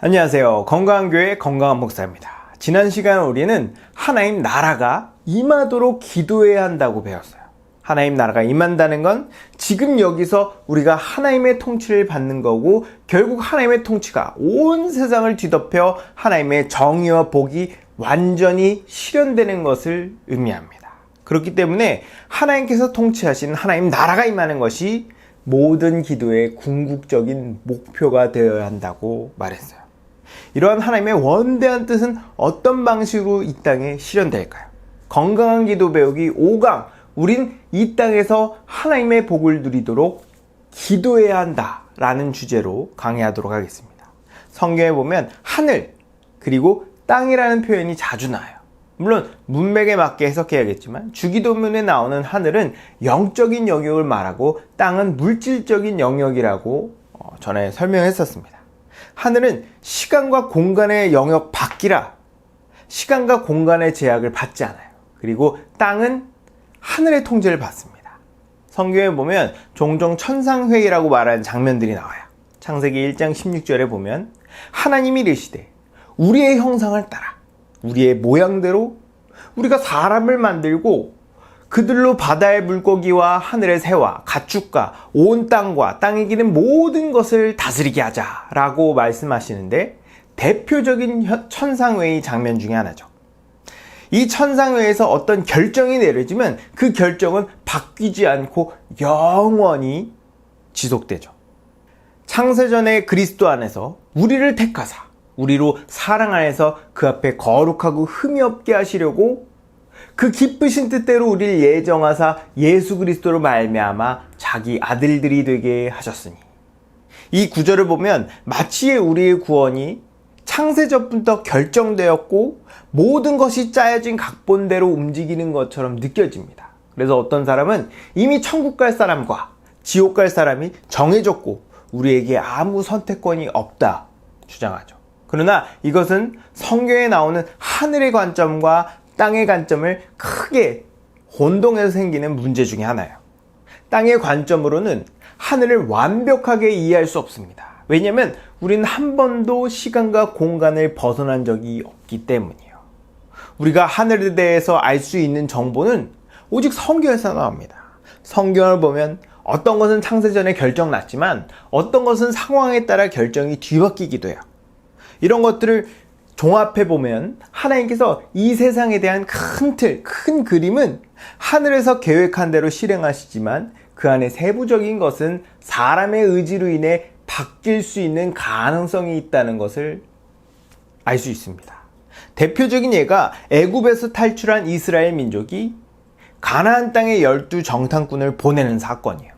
안녕하세요. 건강한 교회 건강한 목사입니다. 지난 시간 우리는 하나님 나라가 임하도록 기도해야 한다고 배웠어요. 하나님 나라가 임한다는 건 지금 여기서 우리가 하나님의 통치를 받는 거고, 결국 하나님의 통치가 온 세상을 뒤덮여 하나님의 정의와 복이 완전히 실현되는 것을 의미합니다. 그렇기 때문에 하나님께서 통치하신 하나님 나라가 임하는 것이 모든 기도의 궁극적인 목표가 되어야 한다고 말했어요. 이러한 하나님의 원대한 뜻은 어떤 방식으로 이 땅에 실현될까요? 건강한 기도 배우기 5강, 우린 이 땅에서 하나님의 복을 누리도록 기도해야 한다라는 주제로 강의하도록 하겠습니다. 성경에 보면 하늘 그리고 땅이라는 표현이 자주 나와요. 물론 문맥에 맞게 해석해야겠지만 주기도문에 나오는 하늘은 영적인 영역을 말하고 땅은 물질적인 영역이라고 전에 설명했었습니다. 하늘은 시간과 공간의 영역 밖이라 시간과 공간의 제약을 받지 않아요. 그리고 땅은 하늘의 통제를 받습니다. 성경에 보면 종종 천상회의라고 말하는 장면들이 나와요. 창세기 1장 16절에 보면 하나님이 이르시되 우리의 형상을 따라 우리의 모양대로 우리가 사람을 만들고 그들로 바다의 물고기와 하늘의 새와 가축과 온 땅과 땅에 기는 모든 것을 다스리게 하자라고 말씀하시는데, 대표적인 천상회의 장면 중에 하나죠. 이 천상회의에서 어떤 결정이 내려지면 그 결정은 바뀌지 않고 영원히 지속되죠. 창세전에 그리스도 안에서 우리를 택하사 우리로 사랑 안에서 그 앞에 거룩하고 흠이 없게 하시려고 그 기쁘신 뜻대로 우리를 예정하사 예수 그리스도로 말미암아 자기 아들들이 되게 하셨으니, 이 구절을 보면 마치 우리의 구원이 창세전부터 결정되었고 모든 것이 짜여진 각본대로 움직이는 것처럼 느껴집니다. 그래서 어떤 사람은 이미 천국 갈 사람과 지옥 갈 사람이 정해졌고 우리에게 아무 선택권이 없다 주장하죠. 그러나 이것은 성경에 나오는 하늘의 관점과 땅의 관점을 크게 혼동해서 생기는 문제 중에 하나예요. 땅의 관점으로는 하늘을 완벽하게 이해할 수 없습니다. 왜냐하면 우리는 한 번도 시간과 공간을 벗어난 적이 없기 때문이에요. 우리가 하늘에 대해서 알 수 있는 정보는 오직 성경에서 나옵니다. 성경을 보면 어떤 것은 창세전에 결정났지만 어떤 것은 상황에 따라 결정이 뒤바뀌기도 해요. 이런 것들을 종합해보면 하나님께서 이 세상에 대한 큰 틀, 큰 그림은 하늘에서 계획한 대로 실행하시지만 그 안에 세부적인 것은 사람의 의지로 인해 바뀔 수 있는 가능성이 있다는 것을 알 수 있습니다. 대표적인 예가 애굽에서 탈출한 이스라엘 민족이 가나안 땅에 12정탐꾼을 보내는 사건이에요.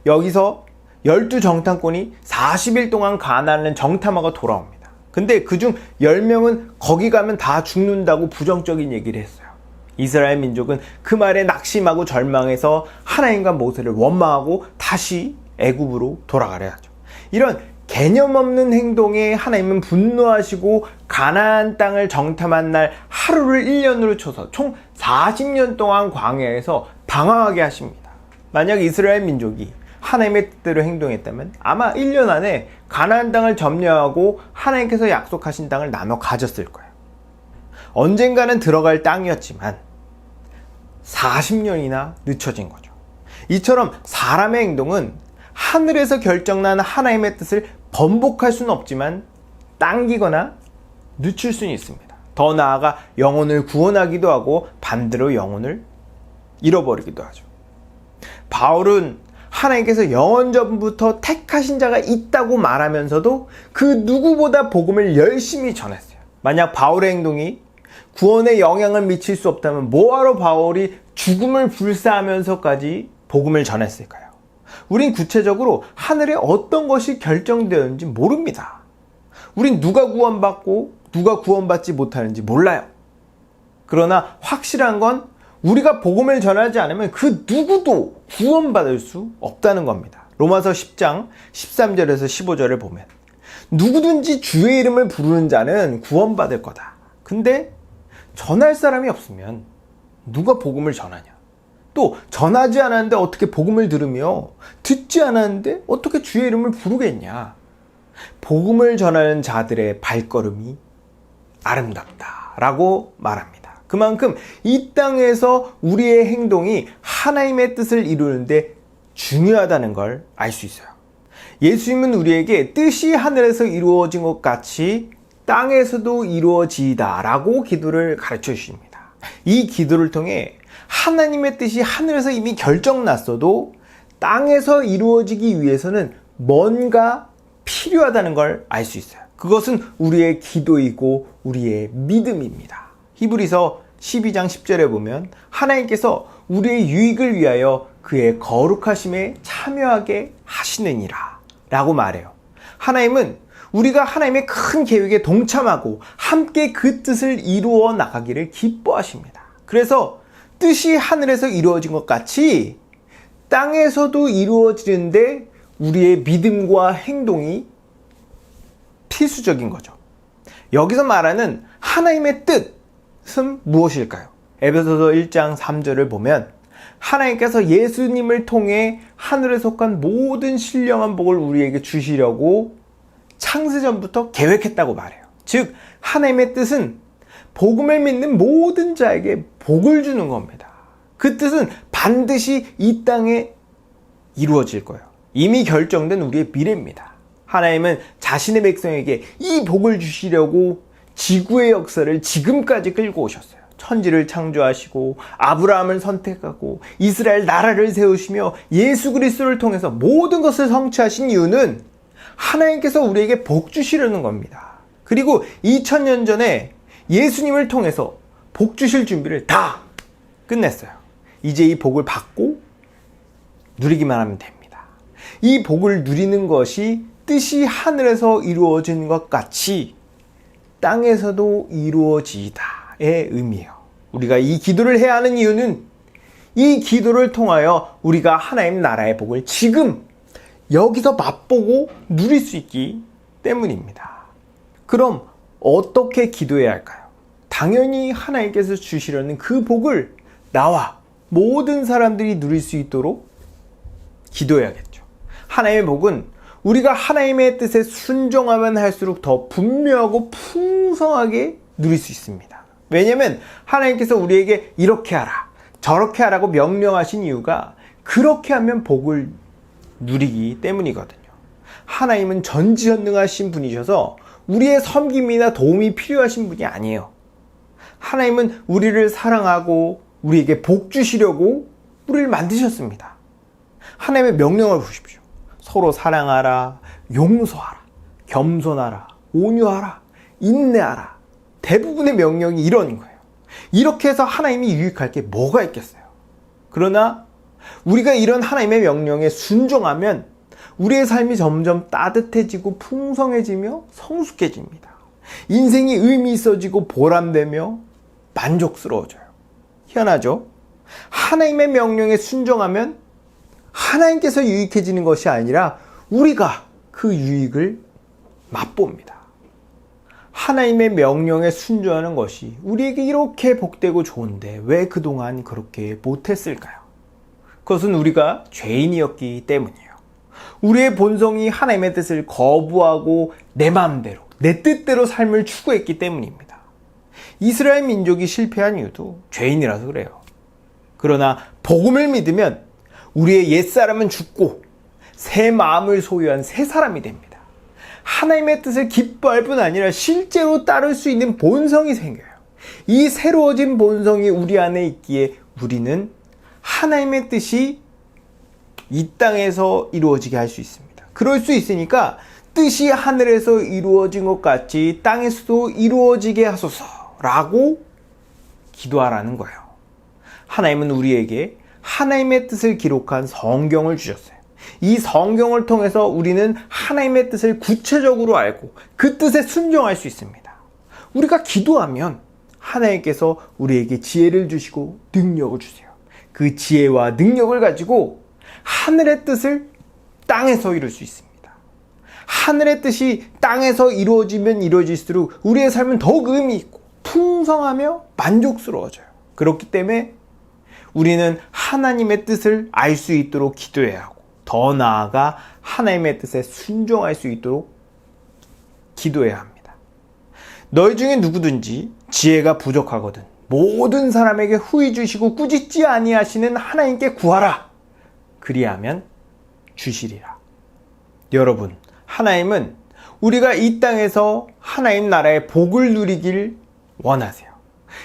여기서 12정탐꾼이 40일 동안 가나안을 정탐하고 돌아옵니다. 근데 그중 10명은 거기 가면 다 죽는다고 부정적인 얘기를 했어요. 이스라엘 민족은 그 말에 낙심하고 절망해서 하나님과 모세를 원망하고 다시 애굽으로 돌아가려 하죠. 이런 개념 없는 행동에 하나님은 분노하시고 가나안 땅을 정탐한 날 하루를 1년으로 쳐서 총 40년 동안 광야에서 방황하게 하십니다. 만약 이스라엘 민족이 하나님의 뜻대로 행동했다면 아마 1년 안에 가나안 땅을 점령하고 하나님께서 약속하신 땅을 나눠 가졌을 거예요. 언젠가는 들어갈 땅이었지만 40년이나 늦춰진 거죠. 이처럼 사람의 행동은 하늘에서 결정난 하나님의 뜻을 번복할 수는 없지만 당기거나 늦출 수는 있습니다. 더 나아가 영혼을 구원하기도 하고 반대로 영혼을 잃어버리기도 하죠. 바울은 하나님께서 영원전부터 택하신 자가 있다고 말하면서도 그 누구보다 복음을 열심히 전했어요. 만약 바울의 행동이 구원에 영향을 미칠 수 없다면 뭐하러 바울이 죽음을 불사하면서까지 복음을 전했을까요? 우린 구체적으로 하늘에 어떤 것이 결정되었는지 모릅니다. 우린 누가 구원받고 누가 구원받지 못하는지 몰라요. 그러나 확실한 건 우리가 복음을 전하지 않으면 그 누구도 구원받을 수 없다는 겁니다. 로마서 10장 13절에서 15절을 보면 누구든지 주의 이름을 부르는 자는 구원받을 거다. 근데 전할 사람이 없으면 누가 복음을 전하냐? 또 전하지 않았는데 어떻게 복음을 들으며 듣지 않았는데 어떻게 주의 이름을 부르겠냐? 복음을 전하는 자들의 발걸음이 아름답다라고 말합니다. 그만큼 이 땅에서 우리의 행동이 하나님의 뜻을 이루는데 중요하다는 걸 알 수 있어요. 예수님은 우리에게 뜻이 하늘에서 이루어진 것 같이 땅에서도 이루어지다라고 기도를 가르쳐 주십니다. 이 기도를 통해 하나님의 뜻이 하늘에서 이미 결정났어도 땅에서 이루어지기 위해서는 뭔가 필요하다는 걸 알 수 있어요. 그것은 우리의 기도이고 우리의 믿음입니다. 히브리서 12장 10절에 보면 하나님께서 우리의 유익을 위하여 그의 거룩하심에 참여하게 하시느니라 라고 말해요. 하나님은 우리가 하나님의 큰 계획에 동참하고 함께 그 뜻을 이루어 나가기를 기뻐하십니다. 그래서 뜻이 하늘에서 이루어진 것 같이 땅에서도 이루어지는데 우리의 믿음과 행동이 필수적인 거죠. 여기서 말하는 하나님의 뜻은 무엇일까요? 에베소서 1장 3절을 보면 하나님께서 예수님을 통해 하늘에 속한 모든 신령한 복을 우리에게 주시려고 창세전부터 계획했다고 말해요. 즉 하나님의 뜻은 복음을 믿는 모든 자에게 복을 주는 겁니다. 그 뜻은 반드시 이 땅에 이루어질 거예요. 이미 결정된 우리의 미래입니다. 하나님은 자신의 백성에게 이 복을 주시려고 지구의 역사를 지금까지 끌고 오셨어요. 천지를 창조하시고 아브라함을 선택하고 이스라엘 나라를 세우시며 예수 그리스도를 통해서 모든 것을 성취하신 이유는 하나님께서 우리에게 복 주시려는 겁니다. 그리고 2000년 전에 예수님을 통해서 복 주실 준비를 다 끝냈어요. 이제 이 복을 받고 누리기만 하면 됩니다. 이 복을 누리는 것이 뜻이 하늘에서 이루어진 것 같이 땅에서도 이루어지다의 의미예요. 우리가 이 기도를 해야 하는 이유는 이 기도를 통하여 우리가 하나님 나라의 복을 지금 여기서 맛보고 누릴 수 있기 때문입니다. 그럼 어떻게 기도해야 할까요? 당연히 하나님께서 주시려는 그 복을 나와 모든 사람들이 누릴 수 있도록 기도해야겠죠. 하나님의 복은 우리가 하나님의 뜻에 순종하면 할수록 더 분명하고 풍성하게 누릴 수 있습니다. 왜냐하면 하나님께서 우리에게 이렇게 하라, 저렇게 하라고 명령하신 이유가 그렇게 하면 복을 누리기 때문이거든요. 하나님은 전지전능하신 분이셔서 우리의 섬김이나 도움이 필요하신 분이 아니에요. 하나님은 우리를 사랑하고 우리에게 복 주시려고 우리를 만드셨습니다. 하나님의 명령을 보십시오. 서로 사랑하라, 용서하라, 겸손하라, 온유하라, 인내하라. 대부분의 명령이 이런 거예요. 이렇게 해서 하나님이 유익할 게 뭐가 있겠어요? 그러나 우리가 이런 하나님의 명령에 순종하면 우리의 삶이 점점 따뜻해지고 풍성해지며 성숙해집니다. 인생이 의미 있어지고 보람되며 만족스러워져요. 희한하죠? 하나님의 명령에 순종하면 하나님께서 유익해지는 것이 아니라 우리가 그 유익을 맛봅니다. 하나님의 명령에 순종하는 것이 우리에게 이렇게 복되고 좋은데 왜 그동안 그렇게 못했을까요? 그것은 우리가 죄인이었기 때문이에요. 우리의 본성이 하나님의 뜻을 거부하고 내 마음대로, 내 뜻대로 삶을 추구했기 때문입니다. 이스라엘 민족이 실패한 이유도 죄인이라서 그래요. 그러나 복음을 믿으면 우리의 옛사람은 죽고 새 마음을 소유한 새 사람이 됩니다. 하나님의 뜻을 기뻐할 뿐 아니라 실제로 따를 수 있는 본성이 생겨요. 이 새로워진 본성이 우리 안에 있기에 우리는 하나님의 뜻이 이 땅에서 이루어지게 할 수 있습니다. 그럴 수 있으니까 뜻이 하늘에서 이루어진 것 같이 땅에서도 이루어지게 하소서라고 기도하라는 거예요. 하나님은 우리에게 하나님의 뜻을 기록한 성경을 주셨어요. 이 성경을 통해서 우리는 하나님의 뜻을 구체적으로 알고 그 뜻에 순종할 수 있습니다. 우리가 기도하면 하나님께서 우리에게 지혜를 주시고 능력을 주세요. 그 지혜와 능력을 가지고 하늘의 뜻을 땅에서 이룰 수 있습니다. 하늘의 뜻이 땅에서 이루어지면 이루어질수록 우리의 삶은 더욱 의미 있고 풍성하며 만족스러워져요. 그렇기 때문에 우리는 하나님의 뜻을 알 수 있도록 기도해야 하고 더 나아가 하나님의 뜻에 순종할 수 있도록 기도해야 합니다. 너희 중에 누구든지 지혜가 부족하거든 모든 사람에게 후히 주시고 꾸짖지 아니하시는 하나님께 구하라. 그리하면 주시리라. 여러분, 하나님은 우리가 이 땅에서 하나님 나라의 복을 누리길 원하세요.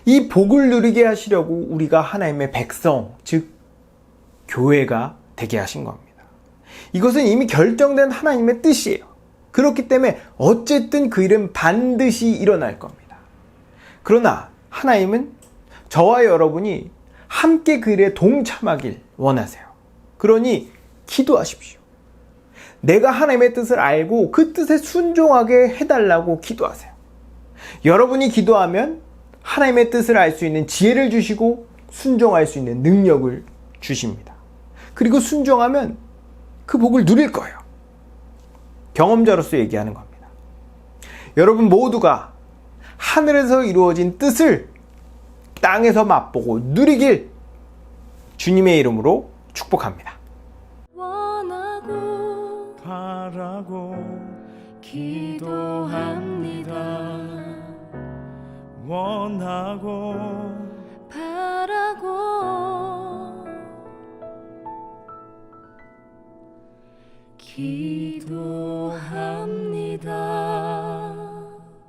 이 복을 누리게 하시려고 우리가 하나님의 백성, 즉 교회가 되게 하신 겁니다. 이것은 이미 결정된 하나님의 뜻이에요. 그렇기 때문에 어쨌든 그 일은 반드시 일어날 겁니다. 그러나 하나님은 저와 여러분이 함께 그 일에 동참하길 원하세요. 그러니 기도하십시오. 내가 하나님의 뜻을 알고 그 뜻에 순종하게 해달라고 기도하세요. 여러분이 기도하면 하나님의 뜻을 알 수 있는 지혜를 주시고 순종할 수 있는 능력을 주십니다. 그리고 순종하면 그 복을 누릴 거예요. 경험자로서 얘기하는 겁니다. 여러분 모두가 하늘에서 이루어진 뜻을 땅에서 맛보고 누리길 주님의 이름으로 축복합니다. 원하고 바라고 기도합니다. 원하고 바라고